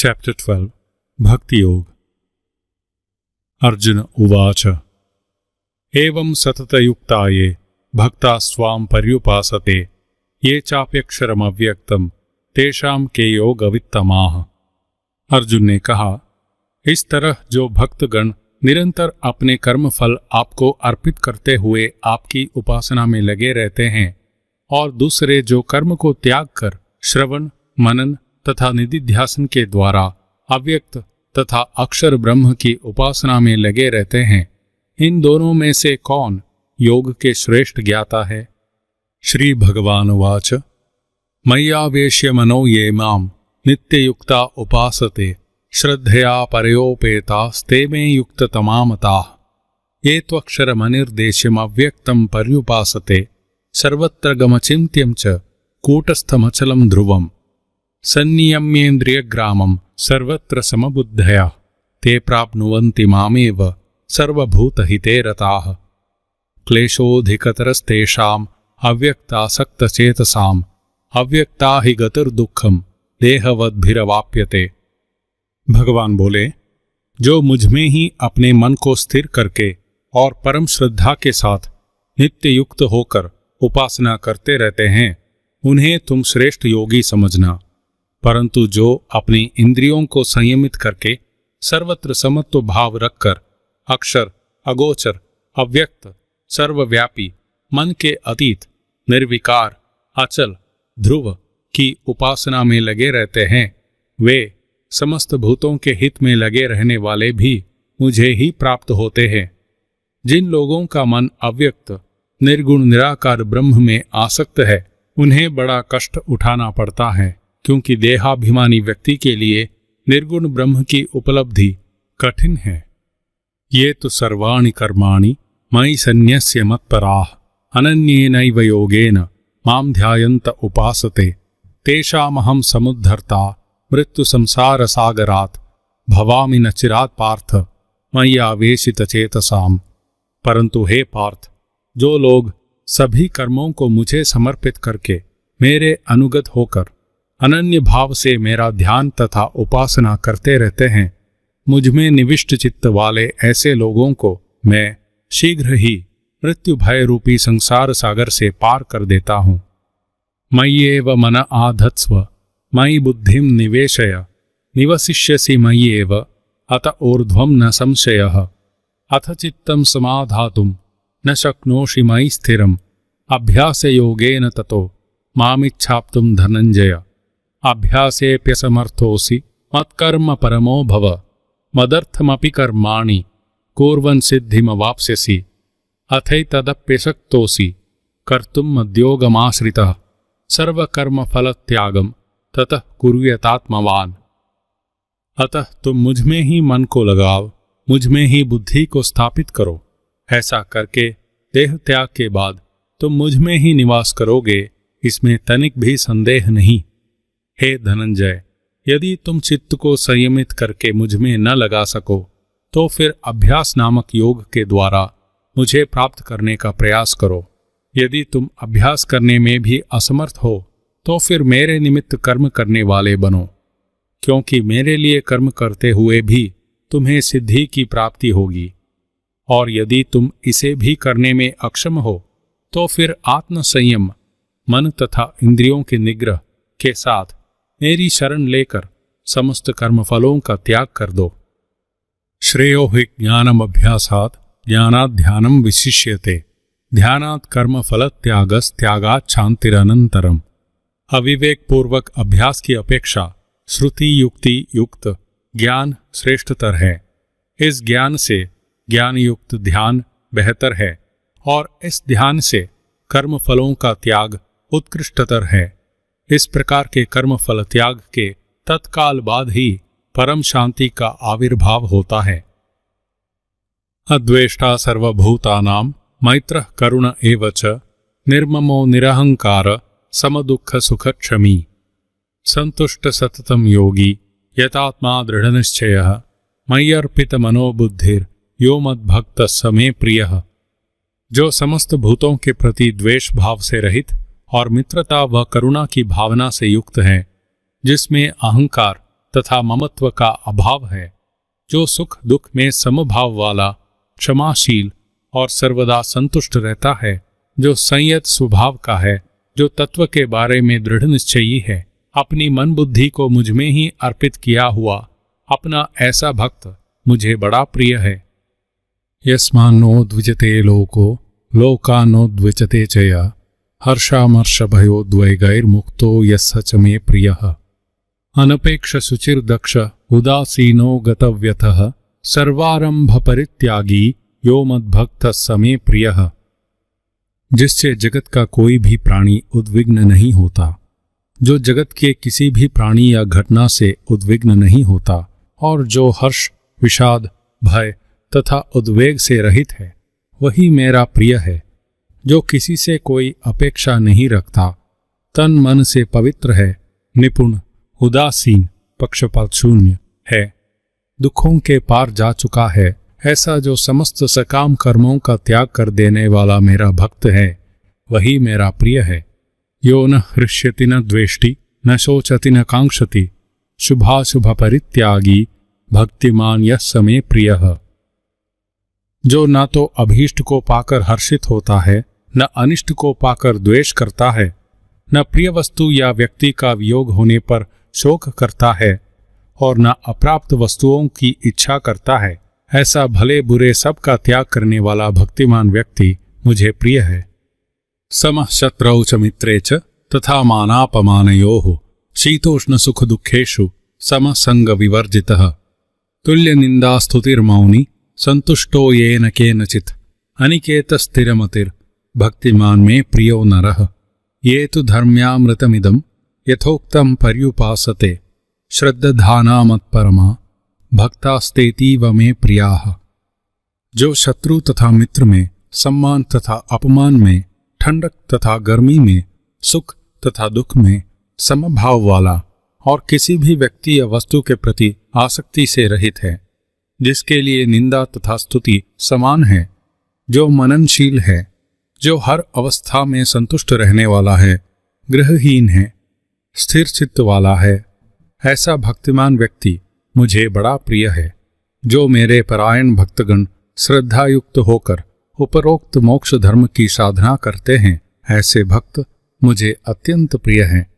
Chapter 12 Bhakti Yoga Arjuna Uvacha Evam satatayuktaye bhakta swam paryupasate ye chapyaksharam avyaktam tesham ke yoga vittamaah। Arjun ने कहा, इस तरह जो भक्तगण निरंतर अपने कर्म फल आपको अर्पित करते हुए आपकी उपासना में लगे रहते हैं और दूसरे जो कर्म को त्याग कर श्रवण मनन तथा निधिध्यासन के द्वारा अव्यक्त तथा अक्षर ब्रह्म की उपासना में लगे रहते हैं, इन दोनों में से कौन योग के श्रेष्ठ ज्ञाता है। श्री भगवान वाच मय्यावेश्य मनो ये माम नित्ययुक्ता उपासते श्रद्धया परयोपेतास्ते मे युक्ततमामताः ये त्वक्षरमनिर्देश्यम् अव्यक्तं पर्युपासते सर्वत्र गमचिन्त्यं च कूटस्थमचलं ध्रुवम् सन्नियम्येन्द्रियग्रामं सर्वत्र समबुद्धया ते प्राप्नुवन्ति मामेव सर्वभूतहिते रताः क्लेशोऽधिकतरस्तेषाम् अव्यक्तासक्तचेतसाम् अव्यक्ता हि गतिर्दुःखम् देहवद्भिरवाप्यते। भगवान बोले, जो मुझ में ही अपने मन को स्थिर करके और परम श्रद्धा के साथ नित्य युक्त होकर उपासना करते रहते हैं, उन्हें तुम श्रेष्ठ योगी समझना। परंतु जो अपनी इंद्रियों को संयमित करके सर्वत्र समत्व भाव रखकर अक्षर अगोचर अव्यक्त सर्वव्यापी मन के अतीत निर्विकार अचल ध्रुव की उपासना में लगे रहते हैं, वे समस्त भूतों के हित में लगे रहने वाले भी मुझे ही प्राप्त होते हैं। जिन लोगों का मन अव्यक्त निर्गुण निराकार ब्रह्म में आसक्त है, उन्हें बड़ा कष्ट उठाना पड़ता है, क्योंकि देहाभिमानी व्यक्ति के लिए निर्गुण ब्रह्म की उपलब्धि कठिन है। ये तो सर्वाणि कर्माणि मयि सन्न्यस्य मत्पराः अनन्येनैव योगेन मां ध्यायन्त उपासते तेषामहं समुद्धर्ता मृत्यु संसार सागरात् भवामि न चिरात् पार्थ मय्यावेशित चेतसाम्। परंतु हे पार्थ, जो लोग सभी कर्मों को मुझे समर्पित करके मेरे अनुगत होकर अनन्य भाव से मेरा ध्यान तथा उपासना करते रहते हैं, मुझ में निविष्ट चित्त वाले ऐसे लोगों को मैं शीघ्र ही मृत्यु भय रूपी संसार सागर से पार कर देता हूँ। मय्येव मन आधत्स्व मयि बुद्धिं निवेशय निवसिष्यसि मय्येव अत ऊर्ध्वं न संशयः अथ चित्तं समाधातुं न शक्नोषि मयि स्थिरम् अभ्यासयोगेन ततो मामिच्छाप्तुं धनञ्जय अभ्यासेऽप्यसमर्थोऽसि मत्कर्म परमो भव मदर्थमपि कर्माणि कुर्वन् सिद्धिमवाप्स्यसि अथैतदप्यशक्तोऽसि कर्तुं मद्योगमाश्रितः सर्वकर्मफलत्यागं ततः कुर्यात्मवान्। अतः तुम मुझ में ही मन को लगाओ, मुझ में ही बुद्धि को स्थापित करो। ऐसा करके देह त्याग के बाद तुम मुझ में ही निवास करोगे, इसमें तनिक भी संदेह नहीं। हे धनंजय, यदि तुम चित्त को संयमित करके मुझ में न लगा सको, तो फिर अभ्यास नामक योग के द्वारा मुझे प्राप्त करने का प्रयास करो। यदि तुम अभ्यास करने में भी असमर्थ हो, तो फिर मेरे निमित्त कर्म करने वाले बनो, क्योंकि मेरे लिए कर्म करते हुए भी तुम्हें सिद्धि की प्राप्ति होगी। और यदि तुम इसे भी करने में अक्षम हो, तो फिर आत्म संयम मन तथा इंद्रियों के निग्रह के साथ मेरी शरण लेकर समस्त कर्मफलों का त्याग कर दो। श्रेयो हि ज्ञानम अभ्यासात् ज्ञानात् ध्यानं विशिष्यते ध्यानात् कर्मफलत्यागस्त्यागात् शान्तिरनन्तरम्। अविवेक पूर्वक अभ्यास की अपेक्षा श्रुति युक्ति युक्त ज्ञान श्रेष्ठतर है। इस ज्ञान से ज्ञान युक्त ध्यान बेहतर है और इस ध्यान से कर्मफलों का त्याग उत्कृष्टतर है। इस प्रकार के कर्म फल त्याग के तत्काल बाद ही परम शांति का आविर्भाव होता है। अद्वेष्टा सर्वभूतानां मैत्रः करुण एव च निर्ममो निरहंकार समदुःख सुखक्षमी संतुष्ट सततं योगी यतात्मा दृढ़निश्चयः मय्यर्पित मनोबुद्धिर् यो मद्भक्तः स मे प्रियः। जो समस्त भूतों के प्रति द्वेष भाव से रहित और मित्रता व करुणा की भावना से युक्त है, जिसमें अहंकार तथा ममत्व का अभाव है, जो सुख दुख में समभाव वाला, क्षमाशील और सर्वदा संतुष्ट रहता है, जो संयत स्वभाव का है, जो तत्व के बारे में दृढ़ निश्चयी है, अपनी मन बुद्धि को मुझ में ही अर्पित किया हुआ अपना ऐसा भक्त मुझे बड़ा प्रिय है। यस्मान्नो द्विजते लोको लोकानो द्विजते चया हर्षामर्ष भयोद्वेगैर्मुक्तो यस्य च मे प्रियः अनपेक्ष शुचिर्दक्ष उदासीनो गतव्यथः सर्वारंभ परित्यागी यो मद्भक्त स मे प्रियः। जिससे जगत का कोई भी प्राणी उद्विग्न नहीं होता, जो जगत के किसी भी प्राणी या घटना से उद्विग्न नहीं होता और जो हर्ष, विषाद, भय तथा उद्वेग से रहित है, वही मेरा प्रिय है। जो किसी से कोई अपेक्षा नहीं रखता, तन मन से पवित्र है, निपुण, उदासीन, पक्षपात शून्य है, दुखों के पार जा चुका है, ऐसा जो समस्त सकाम कर्मों का त्याग कर देने वाला मेरा भक्त है, वही मेरा प्रिय है। यो न हृष्यति न द्वेष्टि न शोचति न कांक्षति शुभाशुभ परित्यागी भक्तिमान यस्य मे प्रियः। जो ना तो अभीष्ट को पाकर हर्षित होता है, न अनिष्ट को पाकर द्वेष करता है, न प्रिय वस्तु या व्यक्ति का वियोग होने पर शोक करता है और न अप्राप्त वस्तुओं की इच्छा करता है, ऐसा भले बुरे सब का त्याग करने वाला भक्तिमान व्यक्ति मुझे प्रिय है। समः शत्रौ च मित्रे च तथा मानापमानयोः शीतोष्ण सुख दुःखेषु समः संग विवर्जितः तुल्य निंदा स्तुतिर्मौनी संतुष्टो येन केनचित् अनिकेत स्थिरमतिर् भक्तिमान में प्रियो नरः ये तु धर्म्यामृतमिदं यथोक्तं पर्युपासते श्रद्धाना मत्परमा भक्तास्तेतीव में प्रियाः। जो शत्रु तथा मित्र में, सम्मान तथा अपमान में, ठंडक तथा गर्मी में, सुख तथा दुख में समभाव वाला और किसी भी व्यक्ति या वस्तु के प्रति आसक्ति से रहित है, जिसके लिए निंदा तथा स्तुति समान है, जो मननशील है, जो हर अवस्था में संतुष्ट रहने वाला है, गृहहीन है, स्थिर चित्त वाला है, ऐसा भक्तिमान व्यक्ति मुझे बड़ा प्रिय है। जो मेरे परायण भक्तगण श्रद्धायुक्त होकर उपरोक्त मोक्ष धर्म की साधना करते हैं, ऐसे भक्त मुझे अत्यंत प्रिय हैं।